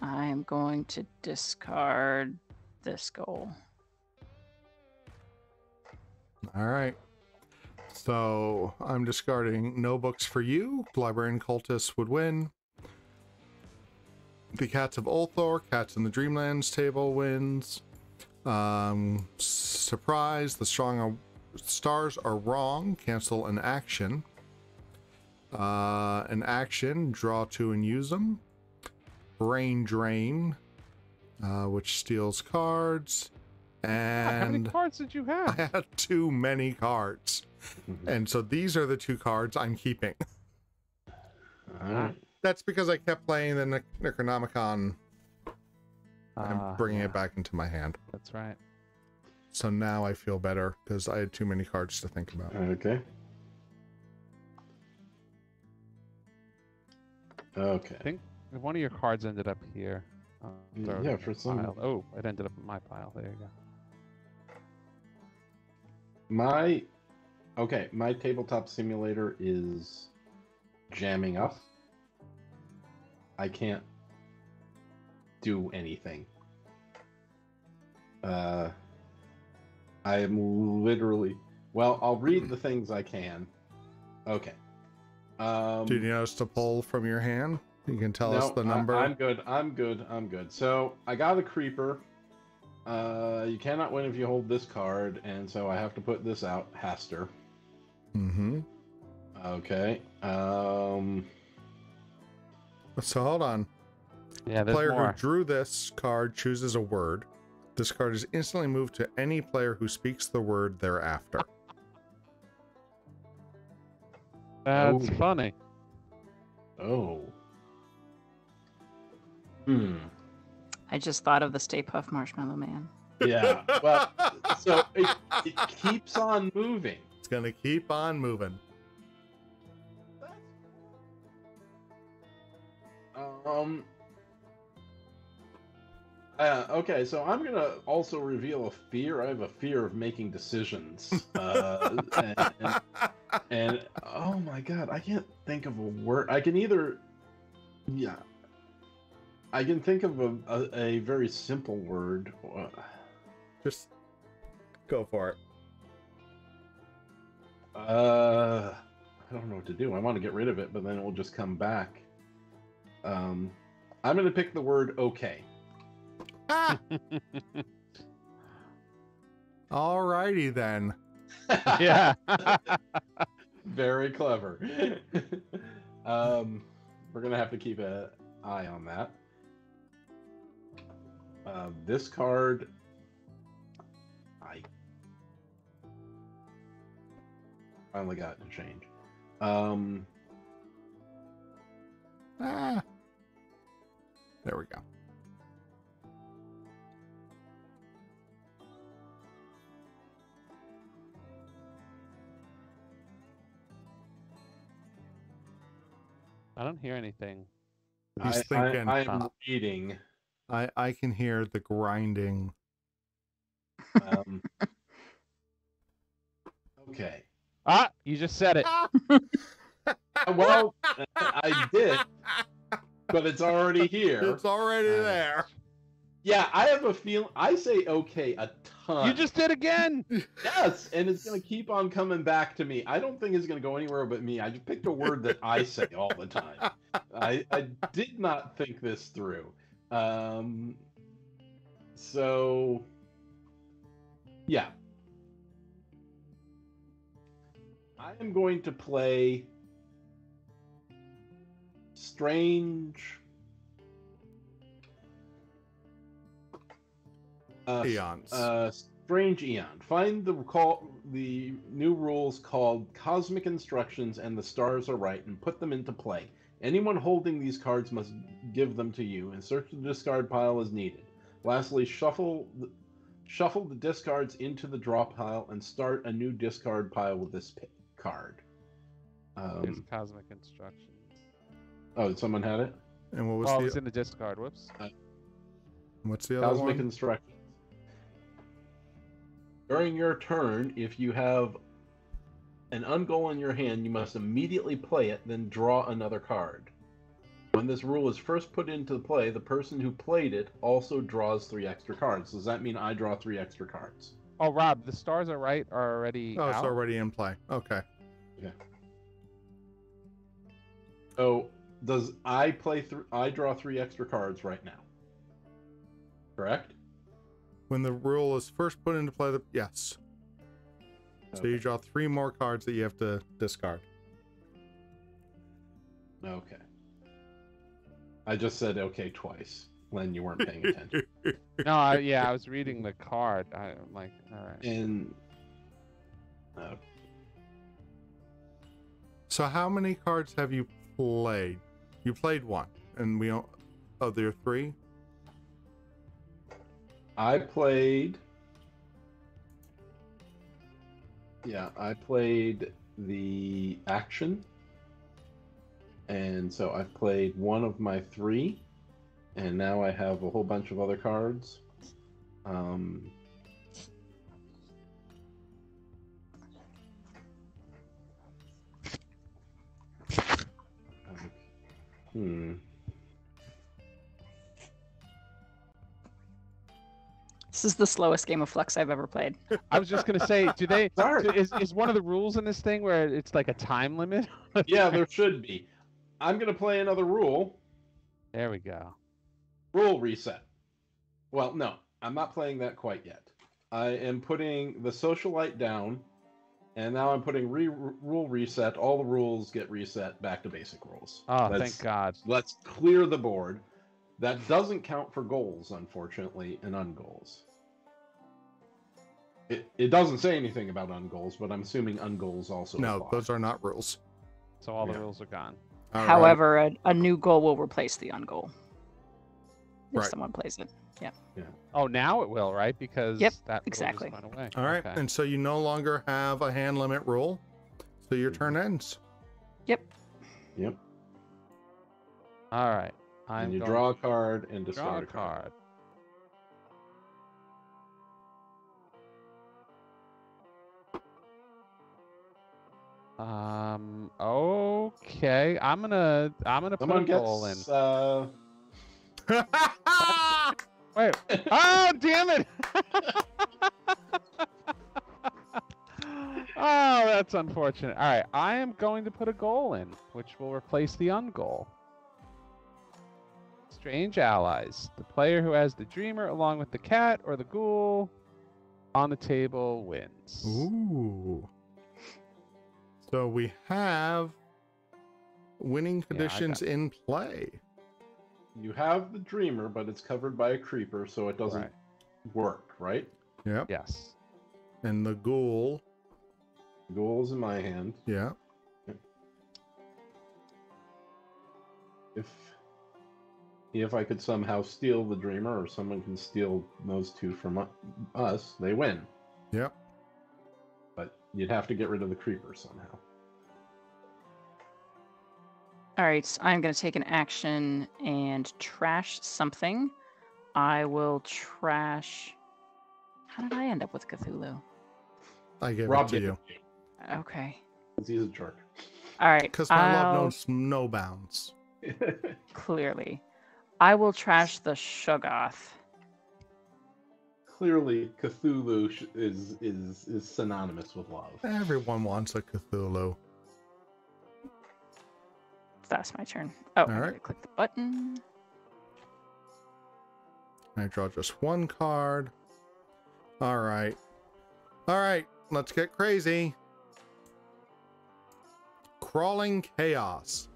I'm going to discard this goal. All right. So I'm discarding No Books for You. Librarian Cultists would win. The Cats of Ulthor, Cats in the Dreamlands table wins. Surprise, the strong stars are wrong. Cancel an action. An action, draw 2 and use them. Brain Drain, which steals cards. And how many cards did you have? I had too many cards. And so these are the 2 cards I'm keeping. All right. That's because I kept playing the Necronomicon and bringing it back into my hand. That's right. So now I feel better because I had too many cards to think about. Okay. Okay. I think one of your cards ended up here. Throw it Yeah, in for your some. pile. Oh, it ended up in my pile. There you go. My tabletop simulator is jamming up. I can't do anything. I am literally... Well, I'll read the things I can. Okay. Do you need us to pull from your hand? You can tell us No, the number. I'm good. So, I got a creeper. You cannot win if you hold this card, and so I have to put this out. Haster. Mm-hmm. Okay. So hold on. Yeah, The there's player more. who drew this card chooses a word. This card is instantly moved to any player who speaks the word thereafter. That's Oh. funny. Oh. I just thought of the Stay Puft Marshmallow Man. Yeah. Well, so it keeps on moving. It's gonna keep on moving. Okay, so I'm gonna also reveal a fear. I have a fear of making decisions. And oh my god, I can't think of a word. I can either, yeah, I can think of a very simple word. Just go for it. I don't know what to do. I want to get rid of it, but then it will just come back. I'm gonna pick the word okay. Alrighty then. Yeah. Very clever. We're gonna have to keep an eye on that. This card, I finally got to change. There we go. I don't hear anything. He's thinking. I'm reading. I can hear the grinding. Okay. You just said it. Well, I did. but it's already here. It's already there. Yeah, I have a feeling. I say okay a ton. You just did again. Yes, and it's going to keep on coming back to me. I don't think it's going to go anywhere but me. I just picked a word that I say all the time. I did not think this through. So, yeah. I am going to play Strange... Eons. Strange Eon. Find the new rules called Cosmic Instructions and the Stars Are Right and put them into play. Anyone holding these cards must give them to you and search the discard pile as needed. Lastly, shuffle the discards into the draw pile and start a new discard pile with this card. Here's Cosmic Instructions. Oh, someone had it? And what was Well, it's in the discard. Whoops. what's the other Cosmic one? Instructions. During your turn, if you have an ungoal in your hand, you must immediately play it, then draw another card. When this rule is first put into play, the person who played it also draws 3 extra cards. Does that mean I draw 3 extra cards? Oh, Rob, the Stars Are Right are already Oh, it's out? already in play. Okay. Okay. So, does I draw 3 extra cards right now? Correct? When the rule is first put into play, yes. So Okay. you draw 3 more cards that you have to discard. Okay. I just said okay twice. Len, you weren't paying attention. No, I was reading the card. I'm like, all right. And So how many cards have you played? You played 1, and we don't... Oh, there are 3? I played the action. And so I've played 1 of my 3. And now I have a whole bunch of other cards. This is the slowest game of Fluxx I've ever played. I was just gonna say, do they? Sorry. Is one of the rules in this thing where it's like a time limit? Yeah, there should be. I'm going to play another rule. There we go. Rule reset. Well, no, I'm not playing that quite yet. I am putting the socialite down, and now I'm putting rule reset. All the rules get reset back to basic rules. Oh, thank God. Let's clear the board. That doesn't count for goals, unfortunately, and ungoals. It doesn't say anything about ungoals, but I'm assuming ungoals also No, apply. those are not rules. So all the Yeah. rules are gone. All right. However, a new goal will replace the ungoal if Right. someone plays it. Oh, now it will, right? Because Yep, that rule just exactly. went away. All right, Okay. and so you no longer have a hand limit rule, so your Mm-hmm. turn ends. Yep. All right. And you going draw a card and to discard draw a card. Okay. I'm gonna put Someone a goal in. gets Wait. Oh, damn it! Oh, that's unfortunate. All right, I am going to put a goal in, which will replace the ungoal. Strange allies. The player who has the dreamer along with the cat or the ghoul on the table wins. Ooh. So we have winning I conditions got in play. You have the dreamer, but it's covered by a creeper, so it doesn't Right. work, right? Yep. Yes. And the ghoul. Ghoul's in my hand. Yeah. If I could somehow steal the dreamer, or someone can steal those 2 from us, they win. Yep. But you'd have to get rid of the creeper somehow. All right, so I'm going to take an action and trash something. I will trash. How did I end up with Cthulhu? I give Rob it to gets you. Okay. He's a jerk. All right. Because my love I'll- knows no bounds. Clearly. I will trash the Shoggoth. Clearly, Cthulhu is synonymous with love. Everyone wants a Cthulhu. That's my turn. Oh, I right. gotta click the button. I draw just one card. All right. All right, let's get crazy. Crawling Chaos.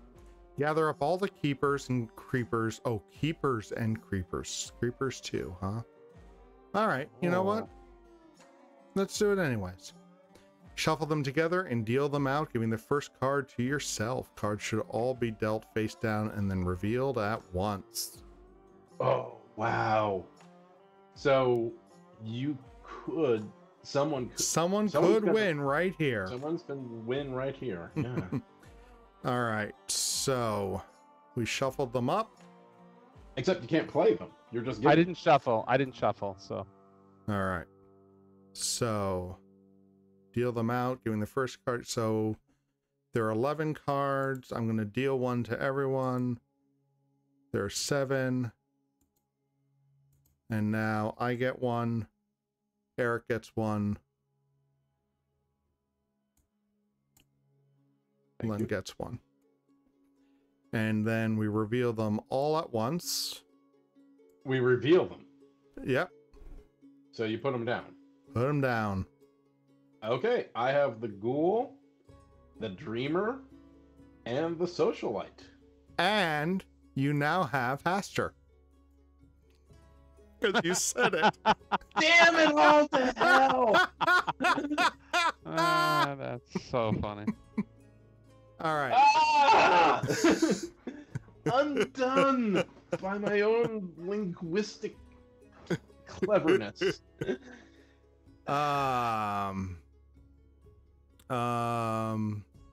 Gather up all the keepers and creepers. Oh, keepers and creepers. Creepers too, huh? All right, you know what? Let's do it anyways. Shuffle them together and deal them out, giving the first card to yourself. Cards should all be dealt face down and then revealed at once. Oh, wow. So you could, someone could win right here. Someone's can win right here. Yeah. All right, so we shuffled them up. Except you can't play them. You're just I didn't shuffle, so. All right. So deal them out, giving the first card. So there are 11 cards. I'm going to deal one to everyone. There are 7. And now I get one. Eric gets one. Len gets one. And then we reveal them all at once. We reveal them. Yep. So you put them down. Put them down. Okay, I have the Ghoul, the Dreamer, and the Socialite. And you now have Haster. Because you said it. Damn it, what the hell? That's so funny. All right. Ah! Undone by my own linguistic cleverness. I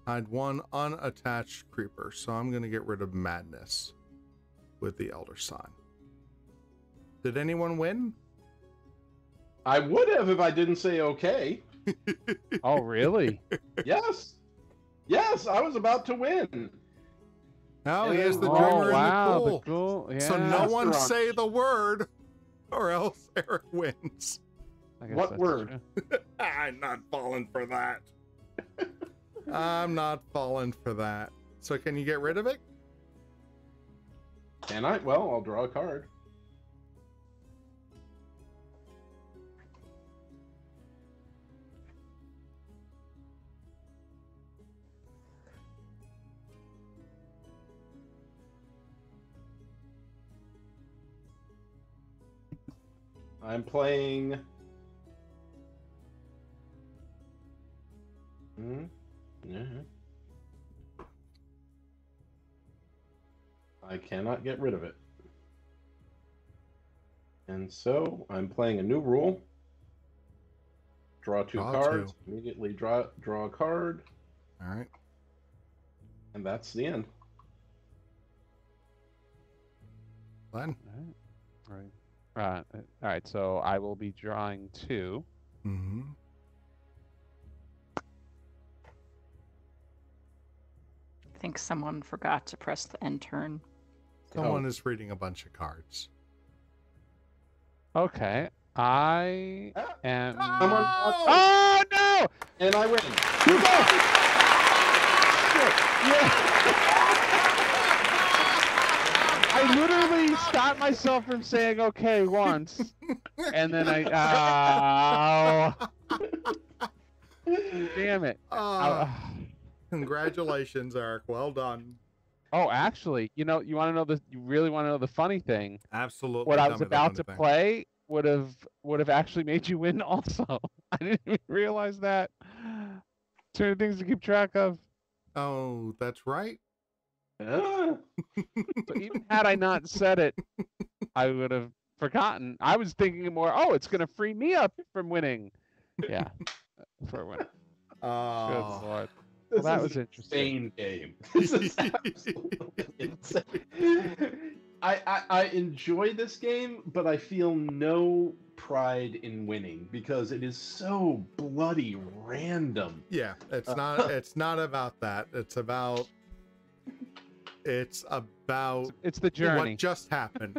had one unattached creeper, so I'm going to get rid of Madness with the Elder Sign. Did anyone win? I would have if I didn't say okay. Oh, really? Yes. Yes, I was about to win. Oh, he has the Oh, Dreamer wow, and the the Ghoul. Ghoul, yeah. So no one Restaurant. say the word, or else Eric wins. I guess What that's word? true. I'm not falling for that. I'm not falling for that. So can you get rid of it? Can I? Well, I'll draw a card. I'm playing. Yeah. I cannot get rid of it. And so I'm playing a new rule. Draw two Draw cards. two. Immediately draw a card. All right. And that's the end. Len. All right, so I will be drawing 2. Mm-hmm. I think someone forgot to press the end turn. Someone is reading a bunch of cards. Okay, I am... Someone- Oh, no! And I win. You go! Yeah. I literally stopped myself from saying okay once, and then damn it. Congratulations, Eric. Well done. Oh, actually, you want to know you really want to know the funny thing? Absolutely. What I Tell was me the about funny to thing. play would have actually made you win also. I didn't even realize that. Too many things to keep track of. Oh, that's right. Ah. So even had I not said it, I would have forgotten. I was thinking more, it's going to free me up from winning. Yeah, for a winner. Good Oh. Lord. This Well, that is was an interesting. insane game. This is absolutely insane. I enjoy this game, but I feel no pride in winning because it is so bloody random. Yeah, it's not about that. It's about It's about It's the journey. what just happened.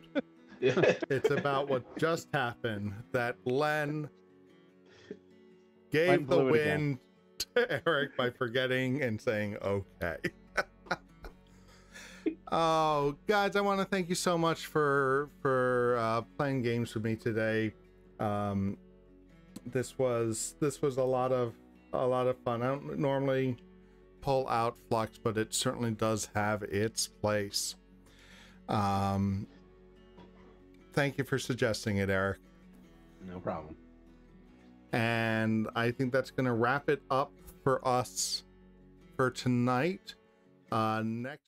Yeah. It's about what just happened. That Len gave the blew it win again. to Eric by forgetting and saying okay. Oh, guys, I want to thank you so much for playing games with me today. This was a lot of fun. I don't normally pull out Fluxx, but it certainly does have its place. Thank you for suggesting it, Eric. No problem. And I think that's going to wrap it up for us for tonight. Next.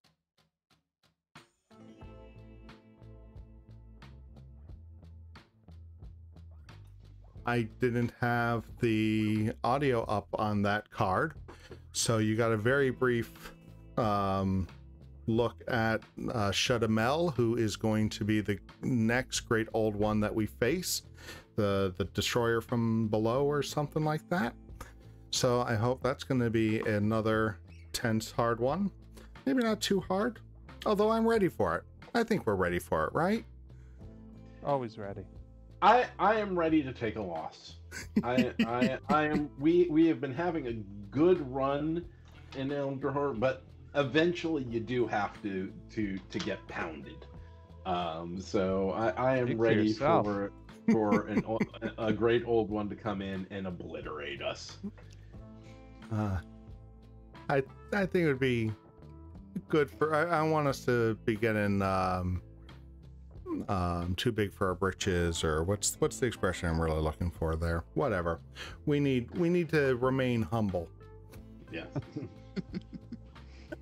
I didn't have the audio up on that card, so you got a very brief look at Shudamel, who is going to be the next great old one that we face, the destroyer from below or something like that. So I hope that's going to be another tense hard one. Maybe not too hard, although I'm ready for it. I think we're ready for it, right? Always ready. I am ready to take a loss. I am. We have been having a good run in Eldritch Horror, but eventually you do have to get pounded. So I am ready for a great old one to come in and obliterate us. I think it would be good for. I want us to be getting too big for our britches, or what's the expression I'm really looking for there? Whatever. We need to remain humble. Yeah.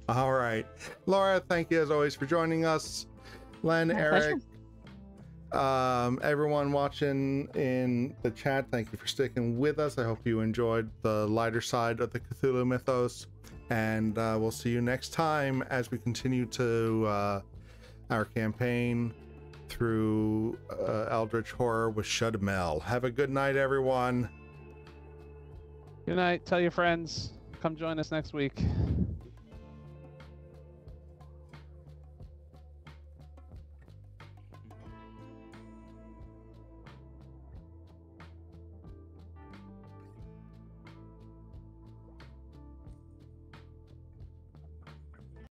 All right, Laura, thank you as always for joining us. Len, Eric, everyone watching in the chat, thank you for sticking with us. I hope you enjoyed the lighter side of the Cthulhu mythos, and we'll see you next time as we continue to our campaign through Eldritch Horror with Shudamel. Have a good night, everyone. Good night. Tell your friends. Come join us next week.